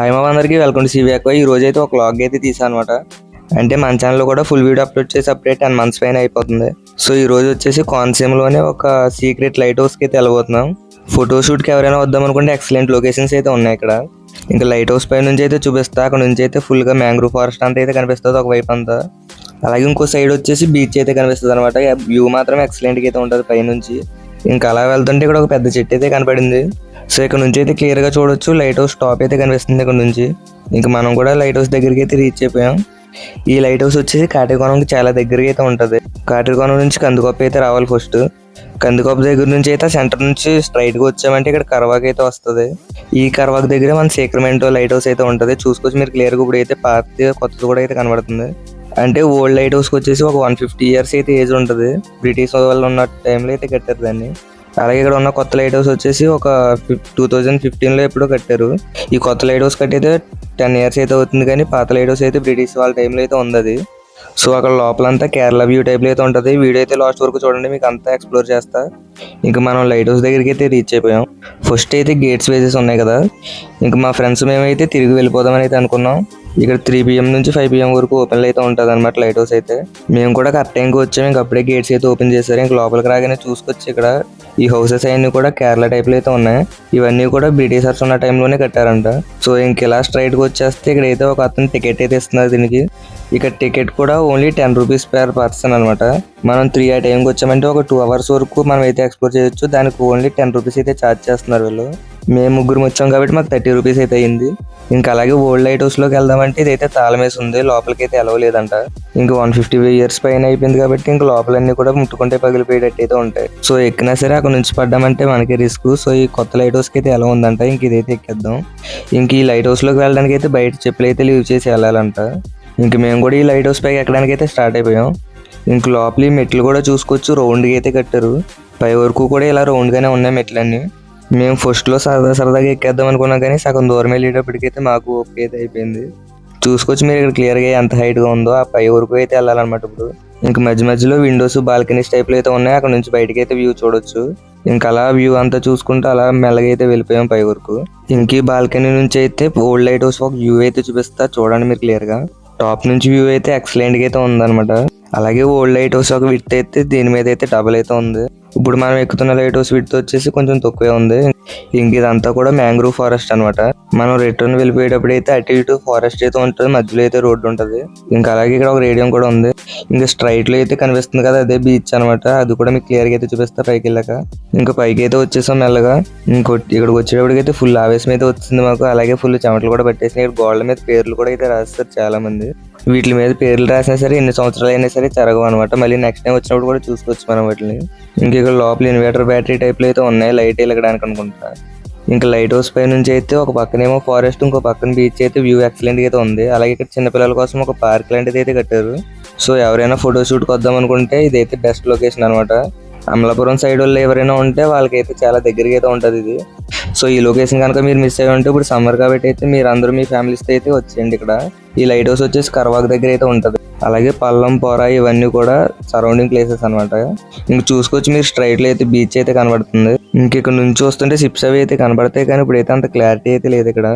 Hi మా అందరికీ welcome to CV ఎక్కువ. ఈ రోజు అయితే ఒక వ్లాగ్ అయితే తీసాను అనమాట. అంటే మన ఛానల్లో కూడా ఫుల్ వీడియో అప్లోడ్ చేసి అప్పుడే 10 months పైన అయిపోతుంది. సో ఈ రోజు వచ్చేసి కోనసీమలోనే ఒక సీక్రెట్ లైట్ హౌస్కి అయితే వెళ్ళబోతున్నాం. ఫోటోషూట్కి ఎవరైనా వద్దాం అనుకుంటే ఎక్సలెంట్ లొకేషన్స్ అయితే ఉన్నాయి ఇక్కడ. ఇంకా లైట్ హౌస్ పై నుంచి అయితే చూపిస్తా. అక్కడ నుంచి అయితే ఫుల్గా మ్యాంగ్రూవ్ ఫారెస్ట్ అంతా అయితే కనిపిస్తుంది ఒకవైపు అంతా. అలాగే ఇంకో సైడ్ వచ్చేసి బీచ్ అయితే కనిపిస్తుంది అనమాట. వ్యూ మాత్రం ఎక్సలెంట్గా అయితే ఉంటుంది పైనుంచి. ఇంకా అలా వెళ్తుంటే ఇక్కడ ఒక పెద్ద చెట్టు అయితే కనపడింది. సో ఇక్కడ నుంచి అయితే క్లియర్గా చూడొచ్చు లైట్ హౌస్ టాప్ అయితే కనిపిస్తుంది ఇక్కడ నుంచి. ఇంకా మనం కూడా లైట్ హౌస్ దగ్గరికి అయితే రీచ్ అయిపోయాం. ఈ లైట్ హౌస్ వచ్చేసి కాటికోణంకి చాలా దగ్గరగా అయితే ఉంటుంది. కాటికోణం నుంచి కందికొప్ప అయితే రావాలి ఫస్ట్. కందికొప్ప దగ్గర నుంచి అయితే సెంటర్ నుంచి స్ట్రైట్గా వచ్చామంటే ఇక్కడ కర్వాక్ అయితే వస్తుంది. ఈ కర్వాక్ దగ్గర మన సేక్రమెంటో లైట్ హౌస్ అయితే ఉంటుంది. చూసుకోవచ్చు మీరు క్లియర్గా. ఇప్పుడు అయితే పాత కొత్తది కూడా అయితే కనబడుతుంది. అంటే ఓల్డ్ లైట్ హౌస్కి వచ్చేసి ఒక 150 years అయితే ఏజ్ ఉంటుంది. బ్రిటిష్ వాళ్ళు ఉన్న టైంలో అయితే కట్టారు దాన్ని. అలాగే ఇక్కడ ఉన్న కొత్త లైట్ హౌస్ వచ్చేసి ఒక 2015లో ఎప్పుడో కట్టారు. ఈ కొత్త లైట్ హౌస్ కట్టయితే 10 years అయితే అవుతుంది. కానీ పాత లైట్ హౌస్ అయితే బ్రిటిష్ వాళ్ళ టైంలో అయితే ఉంది అది. సో అక్కడ లోపలంతా కేరళ వ్యూ టైప్లో అయితే ఉంటుంది. వీడియో అయితే లాస్ట్ వరకు చూడండి, మీకు అంతా ఎక్స్ప్లోర్ చేస్తా. ఇంకా మనం లైట్ హౌస్ దగ్గరికి అయితే రీచ్ అయిపోయాం. ఫస్ట్ అయితే గేట్స్ వేసేసి ఉన్నాయి కదా. ఇంకా మా ఫ్రెండ్స్ మేమైతే తిరిగి వెళ్ళిపోదామని అయితే అనుకున్నాం. ఇక్కడ 3 PM నుంచి 5 PM వరకు ఓపెన్లో అయితే ఉంటుంది అనమాట లైట్ హౌస్ అయితే. మేము కూడా కరెక్ట్ టైంకి వచ్చాము. ఇంకా అప్పుడే గేట్స్ అయితే ఓపెన్ చేశారు. ఇంకా లోపలికి రాగానే చూసుకొచ్చి ఇక్కడ ఈ హౌసెస్ అన్నీ కూడా కేరళ టైప్లో అయితే ఉన్నాయి. ఇవన్నీ కూడా బ్రిటిషర్స్ ఉన్న టైంలోనే కట్టారంట. సో ఇంక ఇలా స్ట్రైట్గా వచ్చేస్తే ఇక్కడైతే ఒక అతను టికెట్ అయితే ఇస్తున్నారు దీనికి. ఇక్కడ టికెట్ కూడా ఓన్లీ 10 rupees per person అనమాట. మనం 3 ఆ టైంకి వచ్చామంటే ఒక 2 hours వరకు మనం అయితే ఎక్స్ప్లోర్ చేయొచ్చు. దానికి ఓన్లీ 10 rupees అయితే ఛార్జ్ చేస్తున్నారు వీళ్ళు. మేము ముగ్గురు వచ్చాం కాబట్టి మాకు 30 rupees అయితే అయింది. ఇంకా అలాగే ఓల్డ్ లైట్ హౌస్లోకి వెళ్దామంటే ఇదైతే తాళం వేసి ఉంది, లోపలికి అయితే ఎలవలేదంట. ఇంకా 150 years పైన అయిపోయింది కాబట్టి ఇంకా లోపలన్నీ కూడా ముట్టుకుంటే పగిలిపోయేటట్టు అయితే ఉంటాయి. సో ఎక్కినా సరే అక్కడ నుంచి పడ్డామంటే మనకి రిస్క్. సో ఈ కొత్త లైట్ హౌస్కి అయితే ఎలా ఉందంట. ఇంక ఇదైతే ఎక్కేద్దాం. ఇంక ఈ లైట్ హౌస్లోకి వెళ్ళడానికి అయితే బయట చెప్పులు అయితే లీవ్ చేసి వెళ్ళాలంట. ఇంక మేము కూడా ఈ లైట్ హౌస్ పైకి ఎక్కడానికి అయితే స్టార్ట్ అయిపోయాం. ఇంక లోపల ఈ మెట్లు కూడా చూసుకోవచ్చు, రౌండ్గా అయితే కట్టారు. పై వరకు కూడా ఇలా రౌండ్గానే ఉన్నాయి మెట్లన్నీ. మేము ఫస్ట్లో సరదాగా ఎక్కేద్దాం అనుకున్నాం, కానీ సగం దూరం వెళ్ళేటప్పటికైతే మాకు ఓపిక అయితే అయిపోయింది. చూసుకోవచ్చు మీరు ఇక్కడ క్లియర్గా ఎంత హైట్గా ఉందో. ఆ పై వరకు అయితే వెళ్ళాలన్నమాట. ఇప్పుడు ఇంకా మధ్య మధ్యలో విండోస్ బాల్కనీస్ టైప్లో అయితే ఉన్నాయి. అక్కడ నుంచి బయటకి అయితే వ్యూ చూడొచ్చు. ఇంకా అలా వ్యూ అంతా చూసుకుంటూ అలా మెల్లగా అయితే వెళ్ళిపోయాం పై వరకు. ఇంక ఈ బాల్కనీ నుంచి అయితే ఓల్డ్ లైట్ హౌస్ ఒక వ్యూ అయితే చూపిస్తా చూడండి మీరు క్లియర్గా. టాప్ నుంచి వ్యూ అయితే ఎక్సలెంట్గా అయితే ఉందన్నమాట. అలాగే ఓల్డ్ లైట్ హౌస్ ఒక విడ్త్ అయితే దీని మీద అయితే డబల్ అయితే ఉంది. ఇప్పుడు మనం ఎక్కుతున్న లైట్ హౌస్ విడ్త్ వచ్చేసి కొంచెం తక్కువే ఉంది. ఇంక ఇదంతా కూడా మ్యాంగ్రూవ్ ఫారెస్ట్ అనమాట. మనం రిటర్న్ వెళ్ళిపోయేటప్పుడు అయితే అటు ఇటు ఫారెస్ట్ అయితే ఉంటుంది, మధ్యలో అయితే రోడ్డు ఉంటుంది. ఇంకా అలాగే ఇక్కడ ఒక రేడియం కూడా ఉంది. ఇంకా స్ట్రైట్ లో అయితే కనిపిస్తుంది కదా, అదే బీచ్ అనమాట. అది కూడా మీకు క్లియర్ గా అయితే చూపిస్తా పైకి వెళ్ళాక. ఇంకా పైకి అయితే వచ్చేసాం మెల్లగా. ఇక్కడికి వచ్చేటప్పటికైతే ఫుల్ ఆవేశం అయితే వచ్చింది మాకు. అలాగే ఫుల్ చెమటలు కూడా పట్టేసినాయి. ఇక్కడ గోడల మీద పేర్లు కూడా అయితే రాస్తారు చాలా మంది. వీటి మీద పేర్లు రాసినా సరే ఎన్ని సంవత్సరాలు అయినా సరే చెరగవు అనమాట. మళ్ళీ నెక్స్ట్ టైం వచ్చినప్పుడు కూడా చూసుకోవచ్చు మనం వాటిని. ఇంక ఇక్కడ లోపల ఇన్వర్టర్ బ్యాటరీ టైప్లో అయితే ఉన్నాయి, లైట్ వెలగడానికి అనుకుంటా. ఇంకా లైట్ హౌస్ పై నుంచి అయితే ఒక పక్కనేమో ఫారెస్ట్, ఇంకో పక్కన బీచ్ అయితే వ్యూ ఎక్సలెంట్ అయితే ఉంది. అలాగే ఇక్కడ చిన్నపిల్లల కోసం ఒక పార్క్ లాంటిది అయితే కట్టారు. సో ఎవరైనా ఫోటోషూట్కి వద్దాం అనుకుంటే ఇదైతే బెస్ట్ లొకేషన్ అనమాట. అమలాపురం సైడ్ వాళ్ళు ఎవరైనా ఉంటే వాళ్ళకైతే చాలా దగ్గరగా అయితే ఉంటుంది ఇది. సో ఈ లొకేషన్ కనుక మీరు మిస్ అయ్యి ఉంటే ఇప్పుడు సమ్మర్ కాబట్టి అయితే మీరు అందరూ మీ ఫ్యామిలీస్తో అయితే వచ్చేయండి. ఇక్కడ ఈ లైట్ హౌస్ వచ్చేసి కర్వాక్ దగ్గర అయితే ఉంటుంది. అలాగే పల్లం పొర ఇవన్నీ కూడా సరౌండింగ్ ప్లేసెస్ అనమాట. ఇంక చూసుకోవచ్చు మీరు స్ట్రైట్ లో అయితే బీచ్ అయితే కనబడుతుంది. ఇంక ఇక్కడ నుంచి చూస్తుంటే షిప్స్ అవి అయితే కనబడతాయి, కానీ ఇప్పుడైతే అంత క్లారిటీ అయితే లేదు ఇక్కడ.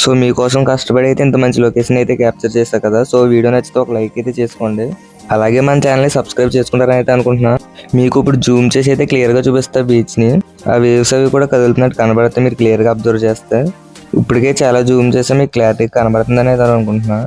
సో మీకోసం కష్టపడి అయితే ఇంత మంచి లొకేషన్ అయితే క్యాప్చర్ చేస్తా కదా. సో వీడియో నచ్చితే ఒక లైక్ అయితే చేసుకోండి. అలాగే మన ఛానల్ని సబ్స్క్రైబ్ చేసుకుంటారని అయితే అనుకుంటున్నా. మీకు ఇప్పుడు జూమ్ చేసి అయితే క్లియర్గా చూపిస్తా బీచ్ని. ఆ వేవ్స్ అవి కూడా కదులుతున్నట్టు కనబడితే మీరు క్లియర్గా అబ్జర్వ్ చేస్తే. ఇప్పటికే చాలా జూమ్ చేస్తే మీకు క్లారిటీ కనబడుతుందని అయితే అనుకుంటున్నా.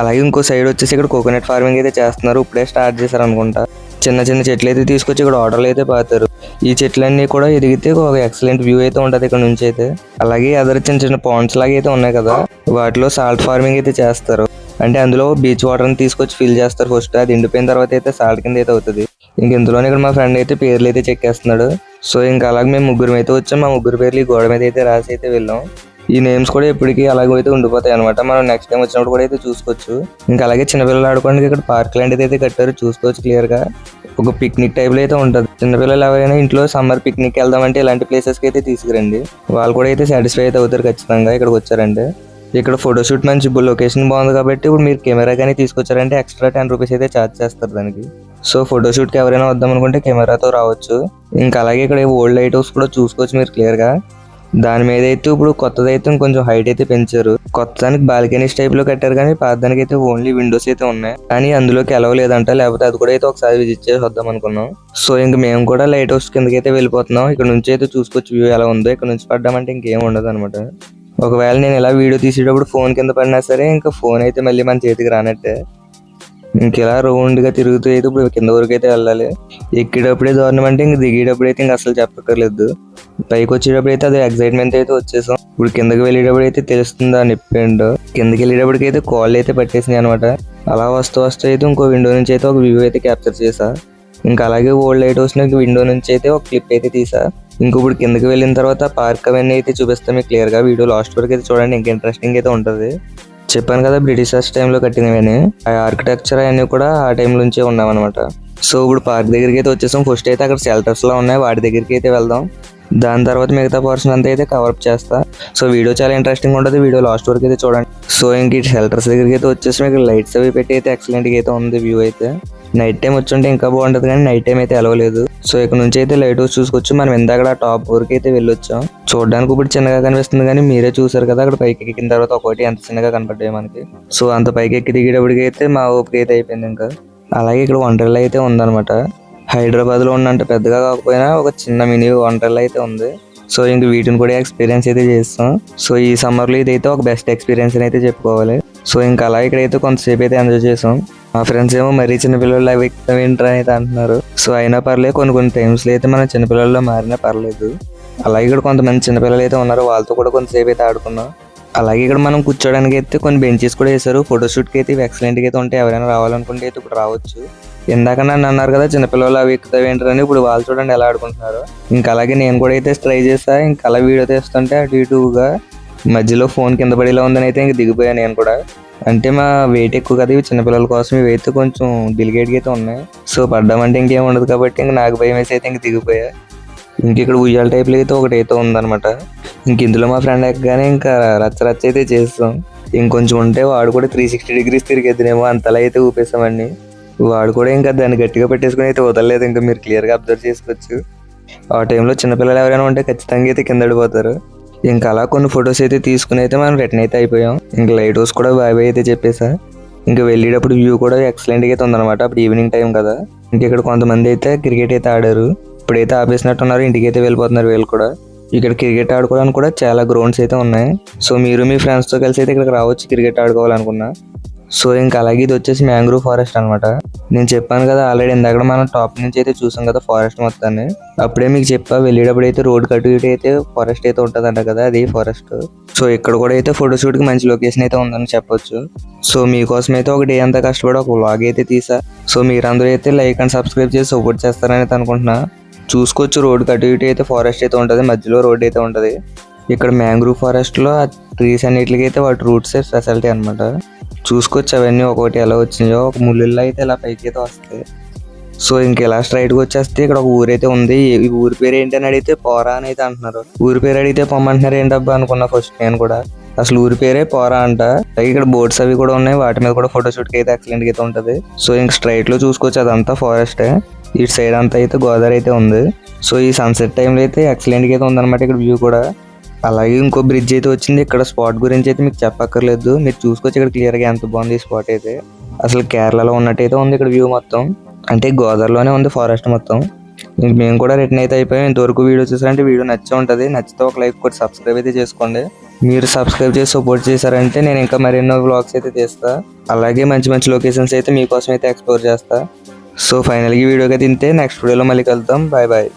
అలాగే ఇంకో సైడ్ వచ్చేసి ఇక్కడ కోకోనట్ ఫార్మింగ్ అయితే చేస్తున్నారు. ఇప్పుడే స్టార్ట్ చేశారు అనుకుంటా. చిన్న చిన్న చెట్లు అయితే తీసుకొచ్చి ఇక్కడ ఆర్డర్లు అయితే పాతారు. ఈ చెట్లన్నీ కూడా ఎదిగితే ఒక ఎక్సలెంట్ వ్యూ అయితే ఉంటుంది ఇక్కడ నుంచి అయితే. అలాగే అదర్ చిన్న చిన్న పాండ్స్ లాగా అయితే ఉన్నాయి కదా, వాటిలో సాల్ట్ ఫార్మింగ్ అయితే చేస్తారు. అంటే అందులో బీచ్ వాటర్ని తీసుకొచ్చి ఫిల్ చేస్తారు ఫస్ట్. అది ఎండిపోయిన తర్వాత అయితే సాల్ట్ కింద అయితే అవుతుంది. ఇంక ఇందులోనే ఇక్కడ మా ఫ్రెండ్ అయితే పేర్లు అయితే చెక్కేస్తున్నాడు. సో ఇంకా అలాగే మేము ముగ్గురు అయితే వచ్చాం. మా ముగ్గురు పేర్లు ఈ గోడ మీద అయితే రాసి అయితే వెళ్ళాం. ఈ నేమ్స్ కూడా ఎప్పటికీ అలాగే అయితే ఉండిపోతాయి అనమాట. మనం నెక్స్ట్ టైం వచ్చినప్పుడు కూడా అయితే చూసుకోవచ్చు. ఇంకా అలాగే చిన్నపిల్లలు ఆడుకోవడానికి ఇక్కడ పార్క్ లాంటిది అయితే కట్టారు, చూసుకోవచ్చు క్లియర్ గా. ఒక పిక్నిక్ టైప్ లో అయితే ఉంటుంది. చిన్నపిల్లలు ఎవరైనా ఇంట్లో సమ్మర్ పిక్నిక్ వెళ్దామంటే ఇలాంటి ప్లేసెస్కి అయితే తీసుకురండి. వాళ్ళు కూడా అయితే సాటిస్ఫై అయితే అవుతారు ఖచ్చితంగా ఇక్కడికి వచ్చారంటే. ఇక్కడ ఫోటోషూట్ మంచి లొకేషన్ బాగుంది కాబట్టి ఇప్పుడు మీరు కెమెరా కానీ తీసుకొచ్చారంటే ఎక్స్ట్రా 10 rupees అయితే ఛార్జ్ చేస్తారు దానికి. సో ఫోటోషూట్కి ఎవరైనా వద్దాం అనుకుంటే కెమెరాతో రావచ్చు. ఇంకా అలాగే ఇక్కడ ఓల్డ్ లైట్ హౌస్ కూడా చూసుకోవచ్చు మీరు క్లియర్గా. దాని మీద అయితే ఇప్పుడు కొత్తదైతే ఇంకొంచెం హైట్ అయితే పెంచారు. కొత్తదానికి బాల్కనీస్ టైప్ లో కట్టారు కానీ పాతదానికి అయితే ఓన్లీ విండోస్ అయితే ఉన్నాయి. కానీ అందులోకి ఎలవలేదంట, లేకపోతే అది కూడా అయితే ఒకసారి విజిట్ చేసి వద్దాం అనుకున్నాం. సో ఇంక మేము కూడా లైట్ హౌస్ కిందకి అయితే వెళ్ళిపోతున్నాం. ఇక్కడ నుంచి అయితే చూసుకోవచ్చు వ్యూ ఎలా ఉందో. ఇక్కడ నుంచి పడ్డామంటే ఇంకేం ఉండదు అనమాట. ఒకవేళ నేను ఇలా వీడియో తీసేటప్పుడు ఫోన్ కింద పడినా సరే ఇంకా ఫోన్ అయితే మళ్ళీ మన చేతికి రానట్టే. ఇంక ఇలా రౌండ్ గా తిరుగుతూ అయితే ఇప్పుడు కింద వరకు అయితే వెళ్ళాలి. ఎక్కేటప్పుడే దారుణం అంటే ఇంక దిగేటప్పుడు అయితే ఇంకా అసలు చెప్పక్కర్లేదు. పైకి వచ్చేటప్పుడు అయితే అది ఎక్సైట్మెంట్ అయితే వచ్చేసాం. ఇప్పుడు కిందకి వెళ్ళేటప్పుడు అయితే తెలుస్తుంది ఆ నొప్పి ఏంటో. కిందకి వెళ్ళేటప్పటికి అయితే కాళ్ళు అయితే పట్టేసినాయి అనమాట. అలా వస్తూ అయితే ఇంకో విండో నుంచి అయితే ఒక వ్యూ అయితే క్యాప్చర్ చేసా. ఇంకా అలాగే ఓల్డ్ లైట్ హౌస్ విండో నుంచి అయితే ఒక క్లిప్ అయితే తీసా. ఇప్పుడు కిందకి వెళ్ళిన తర్వాత పార్క్ అవన్నీ అయితే చూపిస్తాం మీకు క్లియర్ గా. వీడియో లాస్ట్ వరకు అయితే చూడండి, ఇంకా ఇంట్రెస్టింగ్ అయితే ఉంటుంది. చెప్పాను కదా బ్రిటిషర్స్ టైంలో కట్టినవని. ఆ ఆర్కిటెక్చర్ అవన్నీ కూడా ఆ టైం నుంచే ఉన్నామన్నమాట. సో ఇప్పుడు పార్క్ దగ్గరికి అయితే వచ్చేసాం. ఫస్ట్ అయితే అక్కడ షెల్టర్స్ లో ఉన్నాయి, వాటి దగ్గరికి అయితే వెళ్దాం. దాని తర్వాత మిగతా పోర్షన్ అంతా అయితే కవర్ చేస్తా. సో వీడియో చాలా ఇంట్రెస్టింగ్ ఉంటుంది, వీడియో లాస్ట్ వరకు అయితే చూడండి. సో ఇంక షెల్టర్స్ దగ్గరికి అయితే వచ్చేసాం. ఇక్కడ లైట్స్ అవి పెట్టి అయితే ఎక్సలెంట్ గా అయితే ఉంది వ్యూ అయితే. నైట్ టైం వచ్చుంటే ఇంకా బాగుంటది కానీ నైట్ టైం అయితే ఎలవలేదు. సో ఇక్కడ నుంచి అయితే లైట్ హౌస్ చూసుకోవచ్చు. మనం ఇందాక టాప్ వరకు అయితే వెళ్ళొచ్చాం. చూడడానికి ఇప్పుడు చిన్నగా కనిపిస్తుంది కానీ మీరే చూసారు కదా అక్కడ పైకి ఎక్కిన తర్వాత ఒకటి ఎంత చిన్నగా కనపడ్డాయి మనకి. సో అంత పైకి ఎక్కి దిగేటప్పటికి అయితే మా ఓపిక అయితే అయిపోయింది ఇంకా. అలాగే ఇక్కడ వండర్లా అయితే ఉందన్నమాట. హైదరాబాద్ లో ఉన్నంత పెద్దగా కాకపోయినా ఒక చిన్న మినీ వండర్లా అయితే ఉంది. సో ఇంక వీటిని కూడా ఎక్స్పీరియన్స్ అయితే చేస్తాం. సో ఈ సమ్మర్ లో ఇదైతే ఒక బెస్ట్ ఎక్స్పీరియన్స్ అని అయితే చెప్పుకోవాలి. సో ఇంకా అలా ఇక్కడైతే కొంతసేపు అయితే ఎంజాయ్ చేసాం. మా ఫ్రెండ్స్ ఏమో మరీ చిన్నపిల్లలు అవి ఏంట్రా అయితే అంటున్నారు. సో అయినా పర్లేదు, కొన్ని టైమ్స్ లో అయితే మన చిన్నపిల్లల్లో మారినా పర్లేదు. అలాగే ఇక్కడ కొంతమంది చిన్నపిల్లలు అయితే ఉన్నారు, వాళ్ళతో కూడా కొంతసేపు అయితే ఆడుకున్నాం. అలాగే ఇక్కడ మనం కూర్చోడానికి అయితే కొన్ని బెంచెస్ కూడా వేశారు. ఫోటోషూట్కి అయితే ఇవి ఎక్సలెంట్ గా అయితే ఉంటాయి. ఎవరైనా రావాలనుకుంటే అయితే ఇప్పుడు రావచ్చు. ఇందాక నన్ను అన్నారు కదా చిన్నపిల్లలు అవి ఎక్కుతావు ఏంటని, ఇప్పుడు వాళ్ళు చూడండి ఎలా ఆడుకుంటున్నారు. ఇంకా అలాగే నేను కూడా అయితే ట్రై చేస్తా. ఇంకా అలా వీడియో తీస్తుంటే అటు ఇటుగా మధ్యలో ఫోన్ కింద పడేలా ఉందని అయితే ఇంక దిగిపోయాను నేను కూడా. అంటే మా వెయిట్ ఎక్కువ కదా, ఇవి చిన్నపిల్లల కోసం ఇవి అయితే కొంచెం డిలికేట్గా అయితే ఉన్నాయి. సో పడ్డామంటే ఇంకేం ఉండదు కాబట్టి ఇంక నాకు భయం వేసి అయితే ఇంక దిగిపోయా. ఇంక ఇక్కడ ఉయ్యాల టైప్లో అయితే ఒకటి అయితే ఉందన్నమాట. ఇంక ఇందులో మా ఫ్రెండ్ ఎక్కగానే ఇంకా రచ్చ అయితే చేస్తాం. ఇంకొంచెం ఉంటే వాడు కూడా 360 degrees తిరిగేద్దునేమో అంతలా అయితే ఊపేసామండి. వాడు కూడా ఇంకా దాన్ని గట్టిగా పెట్టేసుకుని అయితే వదలలేదు. ఇంకా మీరు క్లియర్గా అబ్జర్వ్ చేసుకోవచ్చు. ఆ టైంలో చిన్నపిల్లలు ఎవరైనా ఉంటే ఖచ్చితంగా అయితే కింద పడిపోతారు. ఇంకా అలా కొన్ని ఫొటోస్ అయితే తీసుకుని అయితే మనం రిటర్న్ అయితే అయిపోయాం. ఇంకా లైట్ హౌస్ కూడా బాయ్ బాయ్ అయితే చెప్పేసా. ఇంకా వెళ్ళేటప్పుడు వ్యూ కూడా ఎక్సలెంట్ గా అయితే ఉందన్నమాట. అప్పుడు ఈవినింగ్ టైం కదా. ఇంకా ఇక్కడ కొంతమంది అయితే క్రికెట్ అయితే ఆడారు. ఇప్పుడైతే ఆపేసినట్టున్నారు, ఇంటికి అయితే వెళ్ళిపోతున్నారు వీళ్ళు కూడా. ఇక్కడ క్రికెట్ ఆడుకోవడానికి కూడా చాలా గ్రౌండ్స్ అయితే ఉన్నాయి. సో మీరు మీ ఫ్రెండ్స్ తో కలిసి అయితే ఇక్కడికి రావచ్చు క్రికెట్ ఆడుకోవాలనుకున్నా. సో ఇంకా అలాగే ఇది వచ్చేసి మ్యాంగ్రూవ్ ఫారెస్ట్ అనమాట. నేను చెప్పాను కదా ఆల్రెడీ ఇందాక మనం టాప్ నుంచి అయితే చూసాం కదా ఫారెస్ట్ మొత్తాన్ని. అప్పుడే మీకు చెప్పా వెళ్ళేటప్పుడు అయితే రోడ్ కట్టు ఇటు అయితే ఫారెస్ట్ అయితే ఉంటుందంట కదా, అది ఫారెస్ట్. సో ఇక్కడ కూడా అయితే ఫోటోషూట్ కి మంచి లొకేషన్ అయితే ఉందని చెప్పొచ్చు. సో మీకోసం అయితే ఒక డే అంతా కష్టపడి ఒక వ్లాగ్ అయితే తీసా. సో మీరందరూ అయితే లైక్ అండ్ సబ్స్క్రైబ్ చేసి సపోర్ట్ చేస్తారని అయితే అనుకుంటున్నా. చూసుకోవచ్చు రోడ్ కట్టు ఇటు అయితే ఫారెస్ట్ అయితే ఉంటుంది, మధ్యలో రోడ్ అయితే ఉంటుంది. ఇక్కడ మ్యాంగ్రూవ్ ఫారెస్ట్ లో ఆ ట్రీస్ అన్నిటికీ అయితే వాటి రూట్స్ స్పెషాలిటీ అనమాట. చూసుకోవచ్చు అవన్నీ ఒకటి ఎలా వచ్చినాయో, ఒక ముళ్ళుల్లో అయితే ఇలా పైకి అయితే వస్తాయి. సో ఇంక ఇలా స్ట్రైట్గా వచ్చేస్తే ఇక్కడ ఒక ఊరైతే ఉంది. ఈ ఊరి పేరు ఏంటి అని అడిగితే పోరా అని అయితే అంటున్నారు. ఊరి పేరు అడిగితే పొమ్మంటున్నారు ఏంటబ్బా అనుకున్నా ఫస్ట్ నేను కూడా. అసలు ఊరి పేరే పోరా అంట. అలాగే ఇక్కడ బోట్స్ అవి కూడా ఉన్నాయి, వాటి మీద కూడా ఫోటోషూట్ కి అయితే ఎక్సలెంట్ గా అయితే ఉంటుంది. సో ఇంక స్ట్రైట్ లో చూసుకోవచ్చు అదంతా ఫారెస్టే. ఇటు సైడ్ అంతా అయితే గోదావరి అయితే ఉంది. సో ఈ సన్సెట్ టైంలో అయితే ఎక్సలెంట్ గా అయితే ఉందన్నమాట ఇక్కడ వ్యూ కూడా. అలాగే ఇంకో బ్రిడ్జ్ అయితే వచ్చింది. ఇక్కడ స్పాట్ గురించి అయితే మీకు చెప్పక్కర్లేదు, మీరు చూసుకోవచ్చు ఇక్కడ క్లియర్ గా ఎంత బాగుంది ఈ స్పాట్ అయితే. అసలు కేరళలో ఉన్నట్టయితే ఉంది ఇక్కడ వ్యూ మొత్తం. అంటే గోదావరిలోనే ఉంది ఫారెస్ట్ మొత్తం. ఇంక మేము కూడా రిటర్న్ అయితే అయిపోయాం. ఇంతవరకు వీడియో చూసారంటే వీడియో నచ్చే ఉంటుంది. నచ్చితే ఒక లైక్ కొట్టి సబ్స్క్రైబ్ అయితే చేసుకోండి. మీరు సబ్స్క్రైబ్ చేసి సపోర్ట్ చేశారంటే నేను ఇంకా మరెన్నో వ్లాగ్స్ అయితే తీస్తా. అలాగే మంచి మంచి లొకేషన్స్ అయితే మీకోసం అయితే ఎక్స్ప్లోర్ చేస్తా. సో ఫైనల్గా ఈ వీడియోకి తింటే నెక్స్ట్ వీడియోలో మళ్ళీ కలుద్దాం. Bye bye.